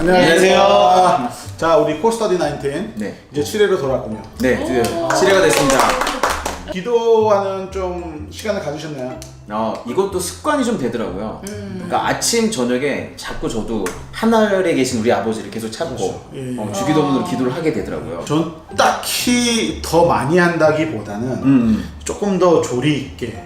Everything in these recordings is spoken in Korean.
안녕하세요. 자, 우리 코스터디 19 네. 이제 7회로 돌아왔군요. 네, 드디어 7회가 됐습니다. 기도하는 좀 시간을 가지셨나요? 이것도 습관이 좀 되더라고요. 그러니까 아침, 저녁에 자꾸 저도 하늘에 계신 우리 아버지를 계속 찾고 그렇죠. 예. 주기도문으로 기도를 하게 되더라고요. 전 딱히 더 많이 한다기보다는 조금 더 조리 있게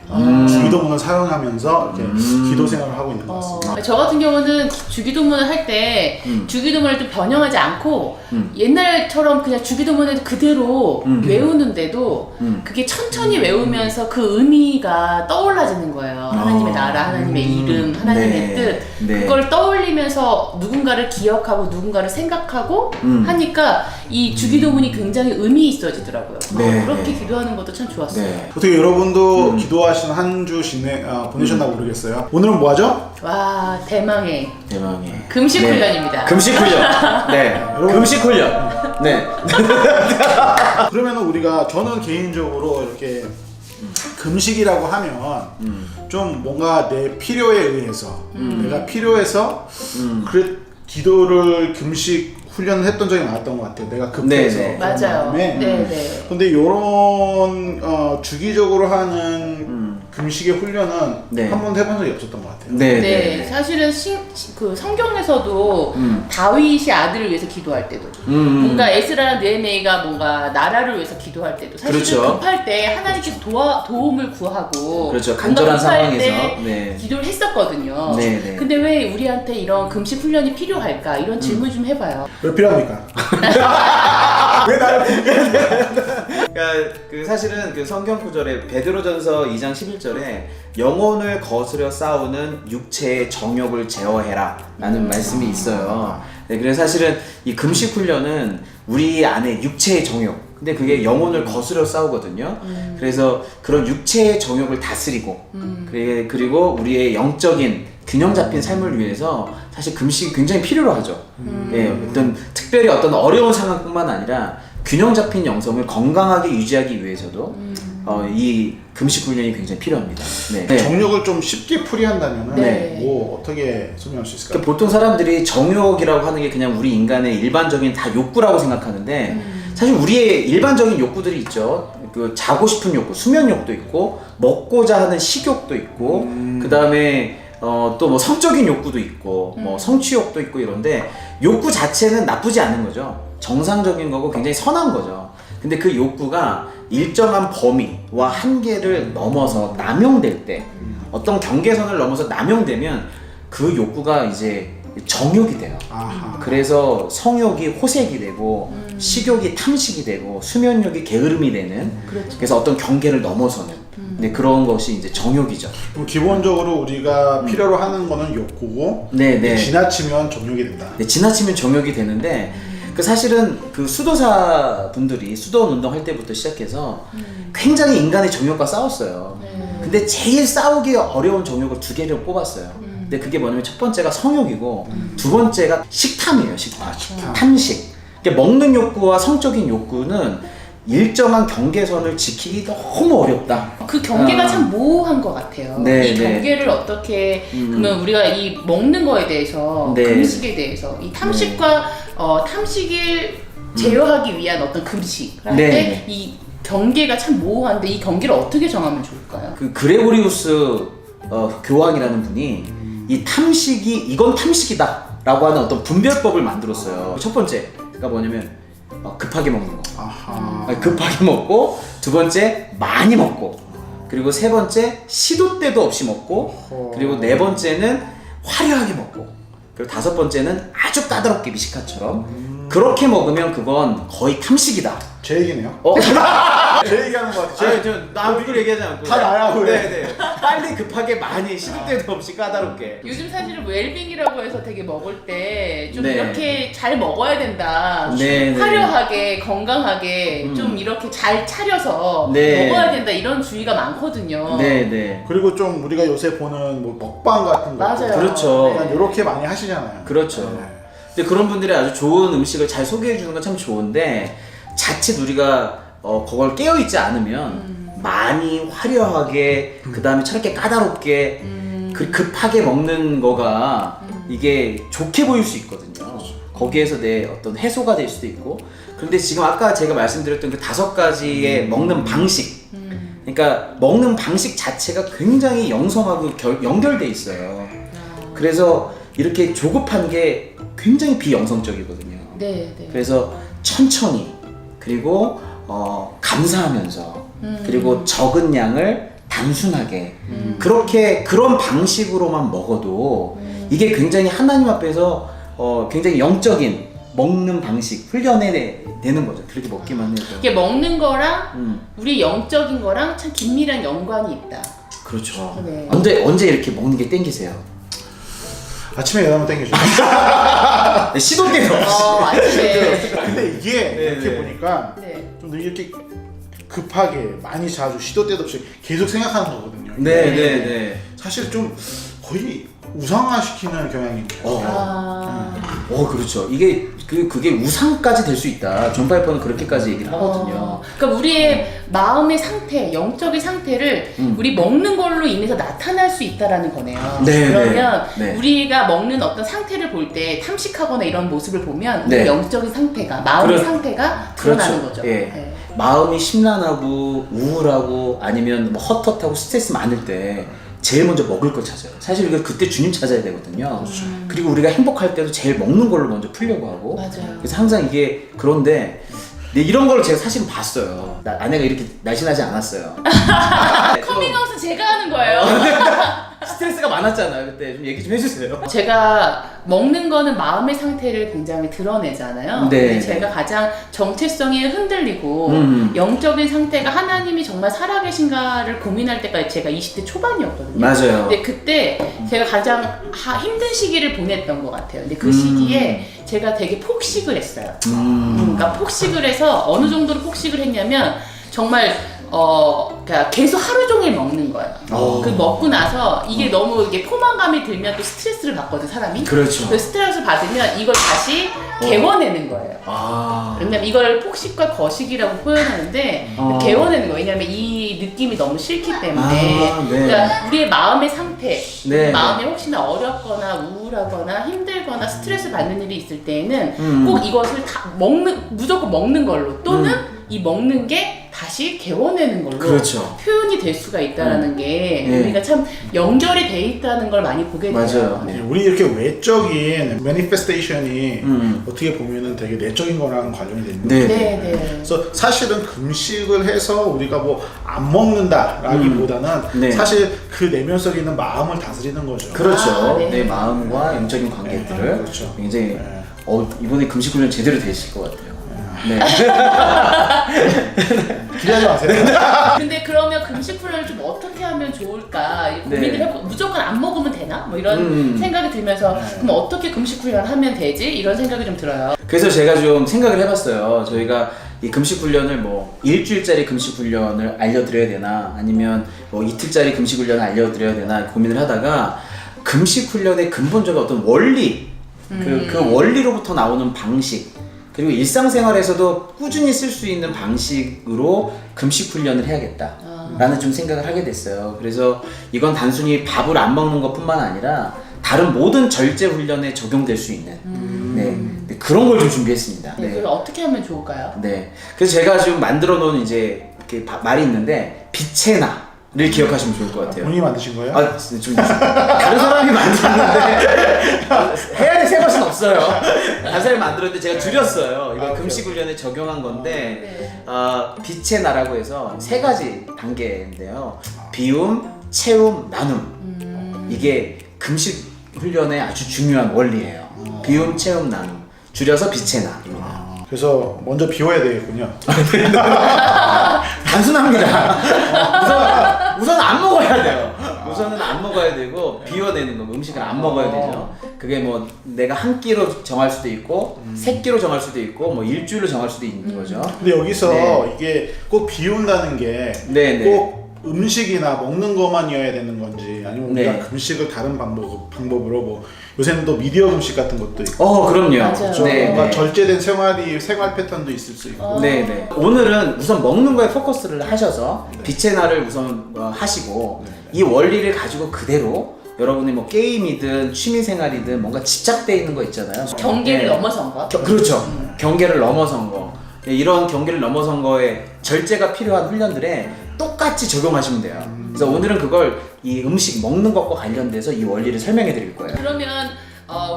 주기도문을 사용하면서 이렇게 기도 생활을 하고 있는 것 같습니다. 저 같은 경우는 주기도문을 할 때 주기도문을 좀 변형하지 않고 옛날처럼 그냥 주기도문을 그대로 외우는데도 그게 천천히 외우면서 그 의미가 떠올라지는 거예요. 하나님의 나라, 하나님의 이름, 하나님의 네. 뜻. 네. 그걸 떠올리면서 누군가를 기억하고 누군가를 생각하고 하니까 이 주기도문이 굉장히 의미 있어지더라고요. 네. 그렇게 기도하는 것도 참 좋았어요. 네. 어떻게 여러분도 기도하시는 한 주 보내셨나 모르겠어요. 오늘은 뭐 하죠? 와, 대망의 금식 네. 훈련입니다. 금식 훈련. 네. 금식 훈련. 네. 그러면 우리가 저는 개인적으로 이렇게 금식이라고 하면 좀 뭔가 내 필요에 의해서 내가 필요해서 그래 기도를 금식 훈련을 했던 적이 많았던 것 같아요. 내가 급해서 네네. 그런 맞아요. 마음에. 네네. 근데 요런 주기적으로 하는 금식의 훈련은 네. 한 번도 해본 적이 없었던 것 같아요. 네. 네, 사실은 그 성경에서도 다윗이 아들을 위해서 기도할 때도 뭔가 에스라랑 느헤미야가 뭔가 나라를 위해서 기도할 때도 사실은 그렇죠. 급할 때 하나님께서 도움을 구하고 그렇죠. 뭔가 간절한 급할 상황에서. 때 네. 기도를 했었거든요. 네, 네. 근데 왜 우리한테 이런 금식 훈련이 필요할까? 이런 질문 좀 해봐요. 왜 필요합니까? 왜 나를 그러니까 그 사실은 그 성경 구절에 베드로전서 2장 11절에 영혼을 거스려 싸우는 육체의 정욕을 제어해라 라는 말씀이 있어요. 네, 그래서 사실은 이 금식 훈련은 우리 안에 육체의 정욕, 근데 그게 영혼을 거스려 싸우거든요. 그래서 그런 육체의 정욕을 다스리고 그리고 우리의 영적인 균형 잡힌 삶을 위해서 사실 금식이 굉장히 필요로 하죠. 예, 특별히 어떤 어려운 상황뿐만 아니라 균형 잡힌 영성을 건강하게 유지하기 위해서도 이 금식 훈련이 굉장히 필요합니다. 네. 정욕을 좀 쉽게 풀이한다면 네. 뭐 어떻게 설명할 수 있을까요? 그러니까 보통 사람들이 정욕이라고 하는 게 그냥 우리 인간의 일반적인 다 욕구라고 생각하는데 사실 우리의 일반적인 욕구들이 있죠. 그 자고 싶은 욕구, 수면 욕도 있고 먹고자 하는 식욕도 있고 그 다음에 또 뭐 성적인 욕구도 있고 뭐 성취욕도 있고 이런데 욕구 자체는 나쁘지 않은 거죠. 정상적인 거고 굉장히 선한 거죠. 근데 그 욕구가 일정한 범위와 한계를 넘어서 남용될 때 어떤 경계선을 넘어서 남용되면 그 욕구가 이제 정욕이 돼요. 아하. 그래서 성욕이 호색이 되고 식욕이 탐식이 되고 수면욕이 게으름이 되는 그렇죠. 그래서 어떤 경계를 넘어서는 근데 그런 것이 이제 정욕이죠. 그럼 기본적으로 우리가 필요로 하는 거는 욕구고 네. 지나치면 정욕이 된다. 네, 지나치면 정욕이 되는데 그 사실은 그 수도사 분들이 수도원 운동할 때부터 시작해서 굉장히 인간의 정욕과 싸웠어요. 근데 제일 싸우기 어려운 정욕을 두 개를 뽑았어요. 근데 그게 뭐냐면 첫 번째가 성욕이고 두 번째가 식탐이에요. 식탐. 식탐. 탐식. 그러니까 먹는 욕구와 성적인 욕구는 일정한 경계선을 지키기 너무 어렵다. 그 경계가 참 모호한 것 같아요. 네, 이 네. 경계를 어떻게 그러면 우리가 이 먹는 거에 대해서 네. 금식에 대해서 이 탐식과 탐식을 제어하기 위한 어떤 금식 할 네. 때 이 경계가 참 모호한데 이 경계를 어떻게 정하면 좋을까요? 그 그레고리우스 교황이라는 분이 이 탐식이 이건 탐식이다라고 하는 어떤 분별법을 만들었어요. 첫 번째가 뭐냐면 급하게 먹는 거. 아하. 급하게 먹고 두 번째 많이 먹고 그리고 세 번째 시도 때도 없이 먹고 그리고 네 번째는 화려하게 먹고 그리고 다섯 번째는 아주 까다롭게 미식가처럼 그렇게 먹으면 그건 거의 탐식이다. 제 얘기네요. 제 얘기하는 거 같아요. 남들 얘기하지 않고 다 나야, 그래. 네네. 빨리 급하게 많이 시도 때도 없이 까다롭게. 요즘 사실은 웰빙이라고 해서 되게 먹을 때 좀 네. 이렇게 잘 먹어야 된다. 네, 네. 화려하게 건강하게 좀 이렇게 잘 차려서 네. 먹어야 된다 이런 주의가 많거든요. 네네. 그리고 좀 우리가 요새 보는 뭐 먹방 같은 거 맞아요. 그렇죠. 네. 이렇게 많이 하시잖아요. 그렇죠. 네. 근데 그런 분들이 아주 좋은 음식을 잘 소개해 주는 건 참 좋은데 자칫 우리가 그걸 깨어있지 않으면 많이 화려하게 그 다음에 저렇게 까다롭게 급하게 먹는 거가 이게 좋게 보일 수 있거든요. 거기에서 내 어떤 해소가 될 수도 있고. 그런데 지금 아까 제가 말씀드렸던 그 5가지의 먹는 방식, 그러니까 먹는 방식 자체가 굉장히 영성하고 연결돼 있어요. 그래서 이렇게 조급한 게 굉장히 비영성적이거든요. 네, 네. 그래서 천천히, 그리고 감사하면서, 그리고 적은 양을 단순하게, 그런 방식으로만 먹어도 이게 굉장히 하나님 앞에서 굉장히 영적인 먹는 방식 훈련에 되는 거죠. 그렇게 먹기만 해도. 이게 먹는 거랑 우리 영적인 거랑 참 긴밀한 연관이 있다. 그렇죠. 네. 언제 이렇게 먹는 게 땡기세요? 아침에 일어나면 땡겨줘. 네, 시도 때도 없이. 아침에. 근데 이게 네, 이렇게 네. 보니까 네. 좀 이렇게 급하게 많이 자주 시도 때도 없이 계속 생각하는 거거든요. 네. 사실 좀 거의 우상화시키는 경향이 있어요. 그렇죠. 이게 그게 우상까지 될 수 있다. 존 파이퍼는 그렇게까지 얘기를 하거든요. 그러니까 우리의 마음의 상태, 영적인 상태를 우리 먹는 걸로 인해서 나타날 수 있다라는 거네요. 네, 그러면 네. 우리가 먹는 어떤 상태를 볼 때 탐식하거나 이런 모습을 보면 네. 우리 영적인 상태가, 마음의 상태가 드러나는 그렇죠. 거죠. 예. 네. 마음이 심란하고 우울하고 아니면 뭐 헛헛하고 스트레스 많을 때 제일 먼저 먹을 걸 찾아요. 사실 우리가 그때 주님 찾아야 되거든요. 그리고 우리가 행복할 때도 제일 먹는 걸로 먼저 풀려고 하고. 맞아요. 그래서 항상 이게 그런데 네, 이런 걸 제가 사실은 봤어요. 아내가 이렇게 날씬하지 않았어요. 커밍아웃은 제가 하는 거예요. 스트레스가 많았잖아요. 그때 좀 얘기 좀 해주세요. 제가 먹는 거는 마음의 상태를 굉장히 드러내잖아요. 네, 근데 네. 제가 가장 정체성이 흔들리고 영적인 상태가 하나님이 정말 살아계신가를 고민할 때까지 제가 20대 초반이었거든요. 맞아요. 근데 그때 제가 가장 힘든 시기를 보냈던 것 같아요. 근데 그 시기에 제가 되게 폭식을 했어요. 그러니까 폭식을 해서 어느 정도로 폭식을 했냐면 정말 그러니까 계속 하루 종일 먹는 거예요. 그 먹고 나서 이게 너무 이게 포만감이 들면 또 스트레스를 받거든 사람이. 그렇죠. 그 스트레스 받으면 이걸 다시 개워내는 거예요. 왜냐면 이걸 폭식과 거식이라고 표현하는데 개워내는 거예요. 왜냐면 이 느낌이 너무 싫기 때문에. 네. 그러니까 우리의 마음의 상태, 네. 마음이 혹시나 어렵거나 우울하거나 힘들거나 스트레스 받는 일이 있을 때에는 꼭 이것을 다 무조건 먹는 걸로 또는 이 먹는 게 다시 개워내는 걸로 그렇죠. 표현이 될 수가 있다라는 게 네. 우리가 참 연결이 돼 있다는 걸 많이 보게 돼요. 맞아요. 네. 우리 이렇게 외적인 매니페스테이션이 어떻게 보면은 되게 내적인 거랑 관련이 되는 거예요. 네. 그래서 사실은 금식을 해서 우리가 뭐 안 먹는다라기보다는 네. 사실 그 내면 속에 있는 마음을 다스리는 거죠. 그렇죠. 네. 내 마음과 영적인 관계들을 그렇죠. 굉장히 네. 이번에 금식 훈련 제대로 되실 것 같아요. 네. 기대하지 마세요. 근데 그러면 금식 훈련을 좀 어떻게 하면 좋을까 이렇게 네. 고민을 해보고 무조건 안 먹으면 되나? 뭐 이런 생각이 들면서 그럼 어떻게 금식 훈련을 하면 되지? 이런 생각이 좀 들어요. 그래서 제가 좀 생각을 해봤어요. 저희가 이 금식 훈련을 뭐 일주일짜리 금식 훈련을 알려드려야 되나 아니면 뭐 이틀짜리 금식 훈련을 알려드려야 되나 고민을 하다가 금식 훈련의 근본적인 어떤 원리 그 원리로부터 나오는 방식 그리고 일상생활에서도 꾸준히 쓸 수 있는 방식으로 금식 훈련을 해야겠다 라는 좀 생각을 하게 됐어요. 그래서 이건 단순히 밥을 안 먹는 것 뿐만 아니라 다른 모든 절제 훈련에 적용될 수 있는 네, 그런 걸 좀 준비했습니다. 네. 그걸 어떻게 하면 좋을까요? 네. 그래서 제가 지금 만들어 놓은 이제 이렇게 말이 있는데 빛의 나를 기억하시면 좋을 것 같아요. 본인이 만드신 거예요? 좀 다른 사람이 만들었는데 헤아리 세 것은 없어요. 다른 사람이 만들었는데 제가 줄였어요. 이거 금식 훈련에 적용한 건데 빛의 나라고 해서 3가지 단계인데요. 비움, 채움, 나눔. 이게 금식 훈련의 아주 중요한 원리예요. 비움, 채움, 나눔. 줄여서 빛의 나입니다. 그래서 먼저 비워야 되겠군요. 단순합니다. 우선 안 먹어야 돼요. 우선은 안 먹어야 되고 비워내는 거, 음식을 안 먹어야 되죠. 그게 뭐 내가 한 끼로 정할 수도 있고 3끼로 정할 수도 있고 뭐 일주일로 정할 수도 있는 거죠. 근데 여기서 네. 이게 꼭 비운다는 게 네. 꼭 음식이나 먹는 것만이어야 되는 건지 아니면 우리가 네. 금식을 다른 방법으로 뭐 요새는 또 미디어 금식 같은 것도 있고 그럼요. 맞아요. 네, 뭔가 네. 절제된 생활 패턴도 있을 수 있고 네네. 오늘은 우선 먹는 거에 포커스를 하셔서 빛의 날을 우선 하시고 이 원리를 가지고 그대로 여러분이 뭐 게임이든 취미생활이든 뭔가 집착돼 있는 거 있잖아요. 경계를 네. 넘어선 거. 그렇죠. 경계를 넘어선 거. 이런 경계를 넘어선 거에 절제가 필요한 훈련들에 똑같이 적용하시면 돼요. 그래서 오늘은 그걸 이 음식 먹는 것과 관련돼서 이 원리를 설명해 드릴 거예요. 그러면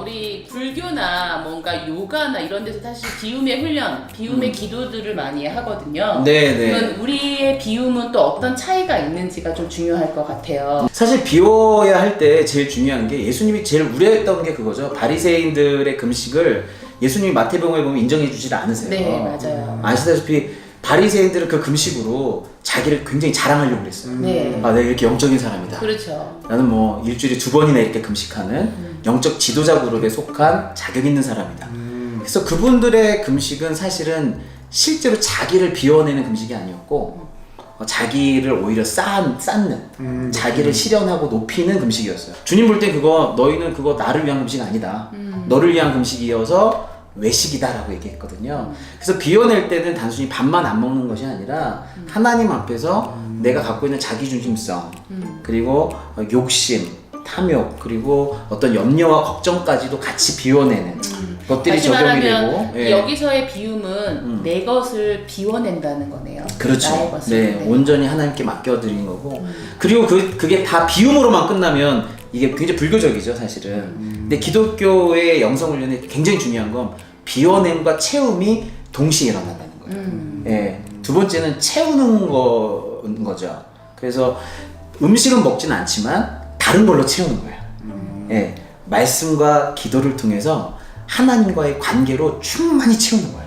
우리 불교나 뭔가 요가나 이런 데서 사실 비움의 훈련, 비움의 기도들을 많이 하거든요. 네네. 그러면 우리의 비움은 또 어떤 차이가 있는지가 좀 중요할 것 같아요. 사실 비워야 할 때 제일 중요한 게 예수님이 제일 우려했던 게 그거죠. 바리새인들의 금식을 예수님이 마태복음에 보면 인정해 주질 않으세요. 네, 맞아요. 아시다시피 바리새인들은 그 금식으로 자기를 굉장히 자랑하려고 그랬어요. 네. 아, 내가 이렇게 영적인 사람이다. 그렇죠. 나는 뭐 일주일에 2번이나 이렇게 금식하는 영적 지도자 그룹에 속한 자격 있는 사람이다. 그래서 그분들의 금식은 사실은 실제로 자기를 비워내는 금식이 아니었고 자기를 오히려 쌓는 자기를 실현하고 높이는 금식이었어요. 주님 볼 때 그거 너희는 그거 나를 위한 금식 아니다. 너를 위한 금식이어서 외식이다라고 얘기했거든요. 그래서 비워낼 때는 단순히 밥만 안 먹는 것이 아니라 하나님 앞에서 내가 갖고 있는 자기중심성 그리고 욕심, 탐욕 그리고 어떤 염려와 걱정까지도 같이 비워내는 것들이 다시 적용이 말하면 되고 예. 여기서의 비움은 내 것을 비워낸다는 거네요. 그렇죠. 나의 것을. 네, 온전히 하나님께 맡겨드리는 거고 그리고 그게 다 비움으로만 끝나면 이게 굉장히 불교적이죠, 사실은. 근데 기독교의 영성훈련이 굉장히 중요한 건 비워냄과 채움이 동시에 일어난다는 거예요. 예, 두 번째는 채우는 거죠. 그래서 음식은 먹진 않지만 다른 걸로 채우는 거예요. 예, 말씀과 기도를 통해서 하나님과의 관계로 충만히 채우는 거예요.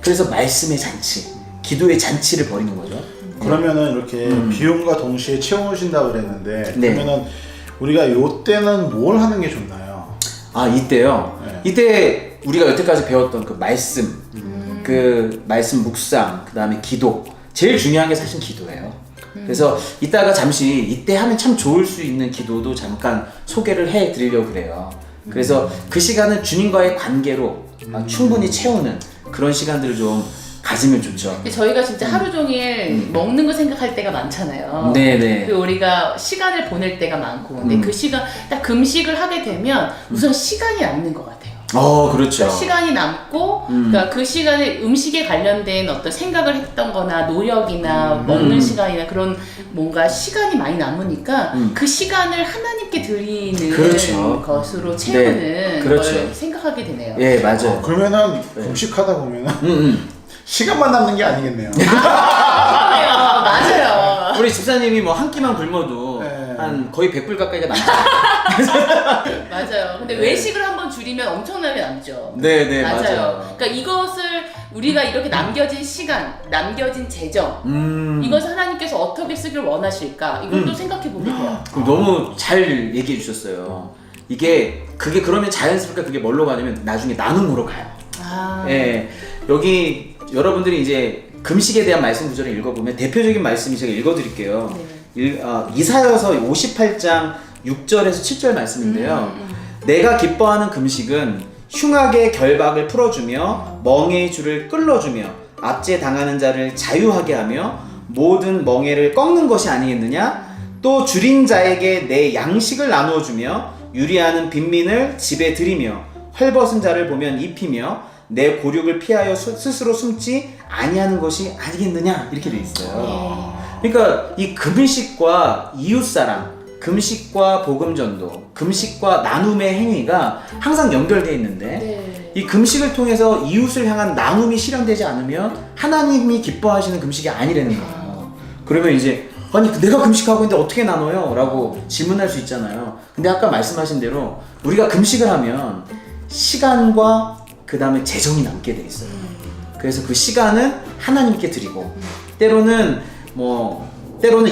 그래서 말씀의 잔치, 기도의 잔치를 벌이는 거죠. 그러면은 이렇게 비움과 동시에 채우신다고 그랬는데 네. 그러면은 우리가 요때는 뭘 하는 게 좋나요? 아, 이때요? 네. 이때 우리가 여태까지 배웠던 그 말씀, 그 말씀 묵상, 그 다음에 기도. 제일 중요한 게 사실 기도예요. 그래서 이따가 잠시 이때 하면 참 좋을 수 있는 기도도 잠깐 소개를 해 드리려고 그래요. 그래서 그 시간은 주님과의 관계로 충분히 채우는 그런 시간들을 좀 가지면 좋죠. 근데 저희가 진짜 하루 종일 먹는 거 생각할 때가 많잖아요. 네네. 그리고 우리가 시간을 보낼 때가 많고, 근데 그 시간 딱 금식을 하게 되면 우선 시간이 남는 것 같아요. 그렇죠. 그러니까 시간이 남고, 그러니까 그 시간에 음식에 관련된 어떤 생각을 했던거나 노력이나 먹는 시간이나 그런 뭔가 시간이 많이 남으니까 그 시간을 하나님께 드리는 그렇죠. 것으로 채우는 네. 그렇죠. 걸 생각하게 되네요. 예, 맞아요. 그러면은 금식하다 보면은 시간만 남는 게 아니겠네요. 맞아요. 우리 집사님이 뭐 한 끼만 굶어도 네. 한 거의 100불 가까이가 남죠. 맞아요. 근데 외식을 한번 줄이면 엄청나게 남죠. 네네, 맞아요. 맞아요. 그러니까 이것을 우리가 이렇게 남겨진 시간, 남겨진 재정, 이것을 하나님께서 어떻게 쓰길 원하실까? 이걸 또 생각해 보게 돼요. 너무 잘 얘기해 주셨어요. 그게 그러면 자연스럽게 그게 뭘로 가냐면 나중에 나눔으로 가요. 아, 예, 여기 여러분들이 이제 금식에 대한 말씀 구절을 읽어보면 대표적인 말씀이 제가 읽어드릴게요. 이사야서 58장 6절에서 7절 말씀인데요. 내가 기뻐하는 금식은 흉악의 결박을 풀어주며 멍에의 줄을 끌어주며 압제 당하는 자를 자유하게 하며 모든 멍에를 꺾는 것이 아니겠느냐? 또 줄인 자에게 내 양식을 나누어 주며 유리하는 빈민을 집에 들이며 헐벗은 자를 보면 입히며 내 고륙을 피하여 스스로 숨지 아니하는 것이 아니겠느냐? 이렇게 돼 있어요. 그러니까 이 금식과 이웃사랑, 금식과 복음전도, 금식과 나눔의 행위가 항상 연결되어 있는데 네. 이 금식을 통해서 이웃을 향한 나눔이 실현되지 않으면 하나님이 기뻐하시는 금식이 아니라는 거예요. 그러면 이제 아니 내가 금식하고 있는데 어떻게 나눠요? 라고 질문할 수 있잖아요. 근데 아까 말씀하신 대로 우리가 금식을 하면 시간과 그 다음에 재정이 남게 돼 있어요. 그래서 그 시간은 하나님께 드리고 때로는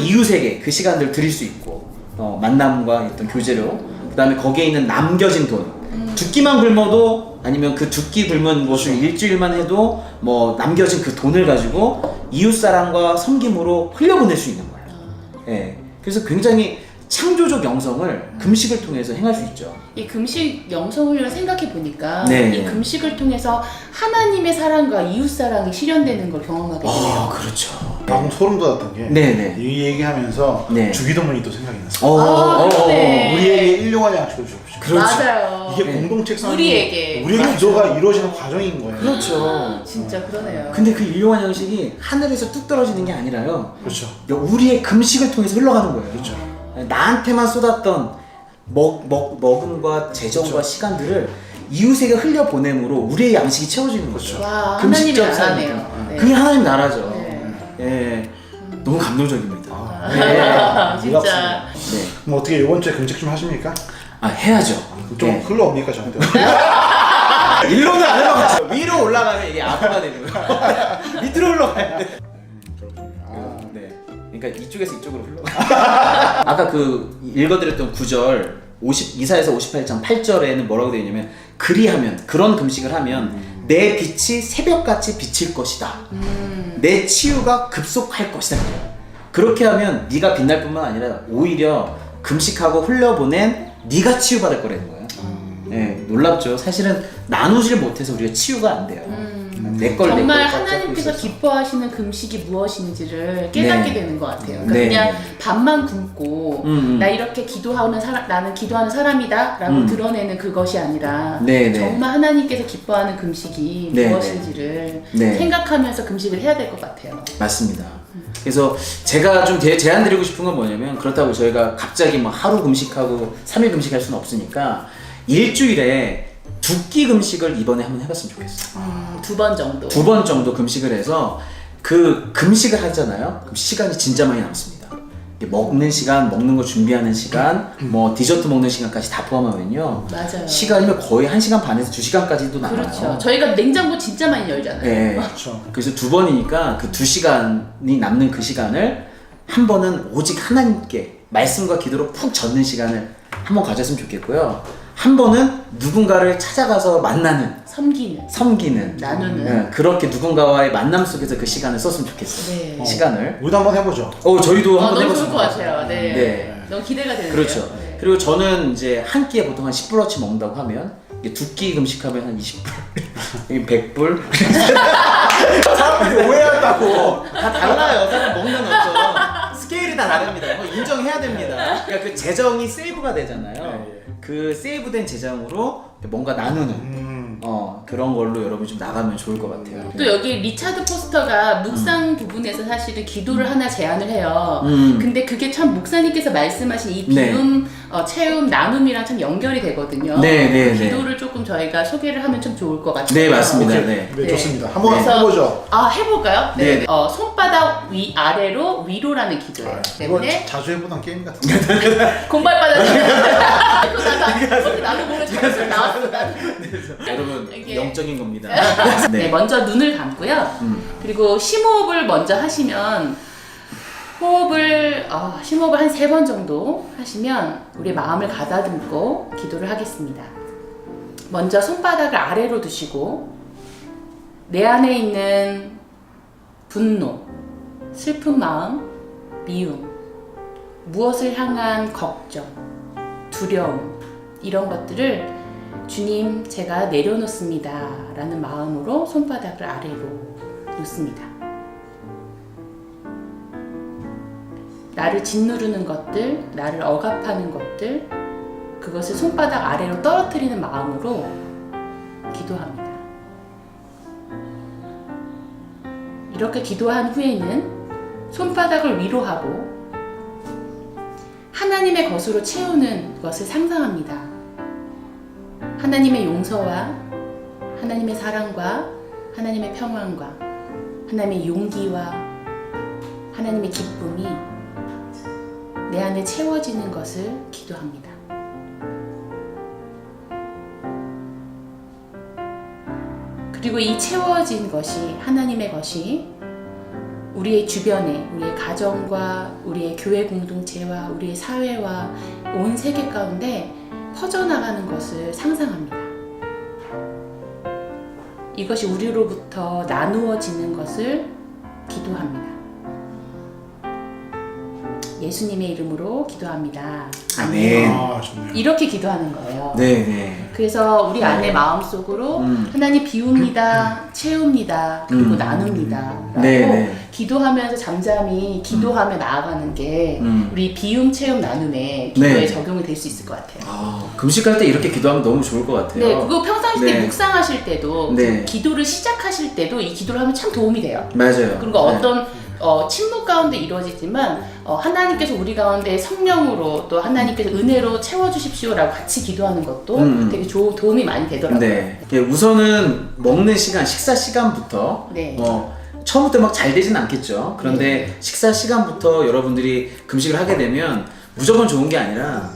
이웃에게 그 시간들을 드릴 수 있고 만남과 어떤 교제로 그 다음에 거기에 있는 남겨진 돈 두 끼만 굶어도 아니면 그 두 끼 굶은 것을 일주일만 해도 남겨진 그 돈을 가지고 이웃사랑과 섬김으로 흘려보낼 수 있는 거예요. 예. 그래서 굉장히 창조적 영성을 금식을 통해서 행할 수 있죠. 이 금식 영성훈련을 생각해 보니까 네. 이 금식을 통해서 하나님의 사랑과 이웃 사랑이 실현되는 걸 경험하게 돼요. 그렇죠. 방금 소름 돋았던 게 네네. 이 얘기하면서 네. 주기도문이 또 생각이 났어요. 그러네. 우리의 지켜주십시오. 그렇죠. 맞아요. 이게 공동 책상 우리에게. 우리의 기도가 이루어지는 과정인 거예요. 그렇죠. 진짜 그러네요. 근데 그 일용한 양식이 하늘에서 뚝 떨어지는 게 아니라요. 그렇죠. 우리의 금식을 통해서 흘러가는 거예요. 그렇죠. 나한테만 쏟았던 먹음과 재정과 그렇죠. 시간들을 이웃에게 흘려보냄으로 우리의 양식이 채워지는 거죠. 와, 금식적 하나님의 삶이니까. 나라네요. 네. 그게 하나님 나라죠. 네. 예. 너무 감동적입니다. 아, 진짜. 네. 그럼 어떻게 이번 주에 금식 좀 하십니까? 아, 해야죠. 좀 네. 흘러옵니까 저한테? 일로는 안 흘러가죠. 위로 올라가면 이게 아부가 되는 거야. 밑으로 올라가야 돼. 네. 그러니까 이쪽에서 이쪽으로 흘러가. 아까 그 읽어드렸던 9절 이사야서 58장 8절에는 뭐라고 되어 있냐면 그리하면 그런 금식을 하면 내 빛이 새벽같이 비칠 것이다. 내 치유가 급속할 것이다. 그렇게 하면 네가 빛날 뿐만 아니라 오히려 금식하고 흘려보낸 네가 치유받을 거라는 거예요. 네, 놀랍죠. 사실은 나누질 못해서 우리가 치유가 안 돼요. 정말 하나님께서 기뻐하시는 금식이 무엇인지를 깨닫게 네. 되는 것 같아요. 그러니까 네. 그냥 밥만 굶고 나 이렇게 기도하는 사람, 나는 기도하는 사람이다라고 드러내는 그것이 아니라 네, 네. 정말 하나님께서 기뻐하는 금식이 네, 무엇인지를 네. 생각하면서 금식을 해야 될 것 같아요. 맞습니다. 그래서 제가 좀 제안 드리고 싶은 건 뭐냐면 그렇다고 저희가 갑자기 뭐 하루 금식하고 3일 금식할 수는 없으니까 일주일에 2끼 금식을 이번에 한번 해봤으면 좋겠어요. 2번 정도. 2번 정도 금식을 해서 그 금식을 하잖아요. 그럼 시간이 진짜 많이 남습니다. 먹는 시간, 먹는 거 준비하는 시간, 뭐 디저트 먹는 시간까지 다 포함하면요. 맞아요. 시간이면 거의 1시간 반에서 2시간까지도 남아요. 그렇죠. 저희가 냉장고 진짜 많이 열잖아요. 네. 그렇죠. 그래서 2번이니까 그 2시간이 남는 그 시간을 한 번은 오직 하나님께 말씀과 기도로 푹 젖는 시간을 한번 가졌으면 좋겠고요. 한 번은 누군가를 찾아가서 만나는, 섬기는, 나누는. 네, 그렇게 누군가와의 만남 속에서 그 시간을 썼으면 좋겠어요. 네. 시간을. 우리도 한번 해보죠. 저희도 한번 너무 해봤으면 좋을 것 같아요. 네. 네. 너무 기대가 되는데요. 그렇죠. 네. 그리고 저는 이제 한 끼에 보통 한 10불어치 먹는다고 하면 이게 2끼 금식하면 한 20불, 이게 100불. 사람들이 오해한다고. 다 달라요. 사람 먹는 어쩜 스케일이 다 다릅니다. 뭐 인정해야 됩니다. 그러니까 그 재정이 세이브가 되잖아요. 그 세이브된 재정으로 뭔가 나누는 그런 걸로 여러분 좀 나가면 좋을 것 같아요. 또 여기 리차드 포스터가 묵상 부분에서 사실은 기도를 하나 제안을 해요. 근데 그게 참 목사님께서 말씀하신 이 비움, 채움, 나눔이랑 참 연결이 되거든요. 네. 그 기도를 조금 저희가 소개를 하면 좀 좋을 것 같아요. 네, 맞습니다. 오케이. 네. 네, 좋습니다. 한번 그래서- 해보죠. 해볼까요? 네. 손바닥 아래로 위로라는 기도예요. 이거 때문에 자주 해보던 게임 같은데. 공발바닥 나도 보면 자연스레 나왔어. 여러분 이게- 영적인 겁니다. 네, 먼저 눈을 감고요. 그리고 심호흡을 먼저 하시면 심호흡을 한 3번 정도 하시면 우리 마음을 가다듬고 기도를 하겠습니다. 먼저 손바닥을 아래로 두시고 내 안에 있는 분노, 슬픈 마음, 미움, 무엇을 향한 걱정, 두려움 이런 것들을 주님 제가 내려놓습니다 라는 마음으로 손바닥을 아래로 놓습니다. 나를 짓누르는 것들, 나를 억압하는 것들 그것을 손바닥 아래로 떨어뜨리는 마음으로 기도합니다. 이렇게 기도한 후에는 손바닥을 위로하고 하나님의 것으로 채우는 것을 상상합니다. 하나님의 용서와 하나님의 사랑과 하나님의 평안과 하나님의 용기와 하나님의 기쁨이 내 안에 채워지는 것을 기도합니다. 그리고 이 채워진 것이 하나님의 것이 우리의 주변에 우리의 가정과 우리의 교회 공동체와 우리의 사회와 온 세계 가운데 퍼져나가는 것을 상상합니다. 이것이 우리로부터 나누어지는 것을 기도합니다. 예수님의 이름으로 기도합니다. 아멘. 아, 좋네요. 이렇게 기도하는 거예요. 네네. 그래서 우리 안에 마음속으로 하나님 비웁니다, 채웁니다, 그리고 나눕니다 라고 네네. 기도하면서 잠잠히 기도하며 나아가는 게 우리 비움, 채움, 나눔의 기도에 네. 적용이 될 수 있을 것 같아요. 금식할 때 이렇게 기도하면 너무 좋을 것 같아요. 네, 그거 평상시 때 네. 묵상하실 때도 네. 그 기도를 시작하실 때도 이 기도를 하면 참 도움이 돼요. 맞아요. 그리고 네. 어떤 침묵 가운데 이루어지지만 하나님께서 우리 가운데 성령으로 또 하나님께서 은혜로 채워주십시오라고 같이 기도하는 것도 되게 도움이 많이 되더라고요. 네. 우선은 먹는 시간, 식사 시간부터 네. 처음부터 막 잘 되진 않겠죠. 그런데 식사 시간부터 여러분들이 금식을 하게 되면 무조건 좋은 게 아니라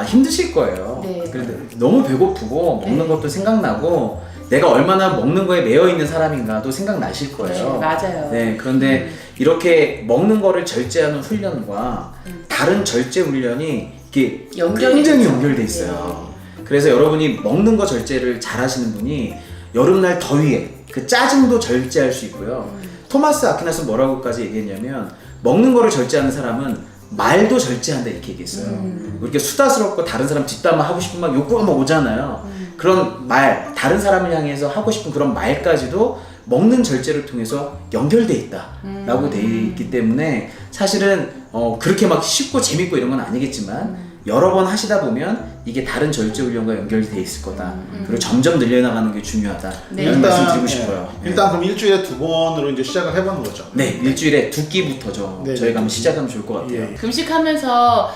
힘드실 거예요. 네. 그런데 너무 배고프고 먹는 것도 생각나고 내가 얼마나 먹는 거에 매여 있는 사람인가도 생각나실 거예요. 네, 맞아요. 네, 그런데 이렇게 먹는 거를 절제하는 훈련과 다른 절제 훈련이 이게 연결이 굉장히 되죠. 연결돼 있어요. 그래서 여러분이 먹는 거 절제를 잘 하시는 분이 여름날 더위에 그 짜증도 절제할 수 있고요. 토마스 아퀴나스는 뭐라고까지 얘기했냐면 먹는 거를 절제하는 사람은 말도 절제한다 이렇게 얘기했어요. 이렇게 수다스럽고 다른 사람 뒷담화 하고 싶은 막 욕구가 막 오잖아요. 그런 말, 다른 사람을 향해서 하고 싶은 그런 말까지도 먹는 절제를 통해서 연결돼 있다라고 돼 있기 때문에 사실은 그렇게 막 쉽고 재밌고 이런 건 아니겠지만 여러 번 하시다 보면 이게 다른 절제 훈련과 연결이 돼 있을 거다. 그리고 점점 늘려나가는 게 중요하다. 네. 이런 말씀 드리고 싶어요. 네. 일단 그럼 일주일에 2번으로 이제 시작을 해보는 거죠. 네, 일주일에 2끼부터죠. 네, 저희가 네. 한번 시작하면 좋을 것 같아요. 예. 금식하면서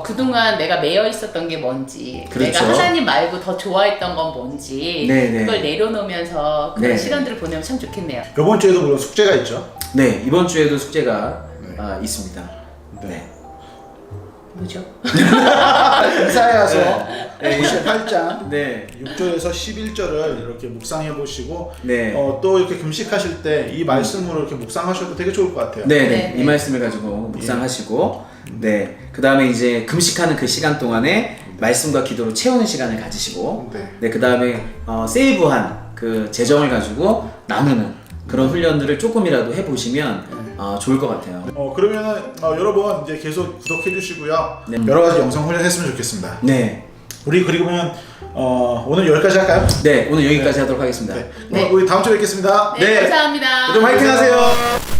그동안 내가 매여 있었던 게 뭔지, 그렇죠. 내가 하나님 말고 더 좋아했던 건 뭔지, 네네. 그걸 내려놓으면서 그런 네네. 시간들을 보내면 참 좋겠네요. 이번 주에도 물론 숙제가 있죠. 네, 이번 주에도 숙제가 있습니다. 네. 뭐죠? 이사야서 네. 58장 네. 6절에서 11절을 이렇게 묵상해 보시고 네. 또 이렇게 금식하실 때 이 말씀으로 이렇게 묵상하셔도 되게 좋을 것 같아요. 네, 네. 이 말씀을 가지고 묵상하시고, 네, 그 다음에 이제 금식하는 그 시간 동안에 말씀과 기도로 채우는 시간을 가지시고, 네. 네, 그 다음에 세이브한 그 재정을 가지고 나누는 그런 훈련들을 조금이라도 해보시면 좋을 것 같아요. 그러면은 여러분 이제 계속 구독해 주시고요. 네. 여러 가지 영상 훈련했으면 좋겠습니다. 네, 우리 그리고면 오늘 여기까지 할까요? 네, 오늘 여기까지 하도록 하겠습니다. 네. 네. 우리 다음 주에 뵙겠습니다. 네, 네. 감사합니다. 좀 화이팅 하세요.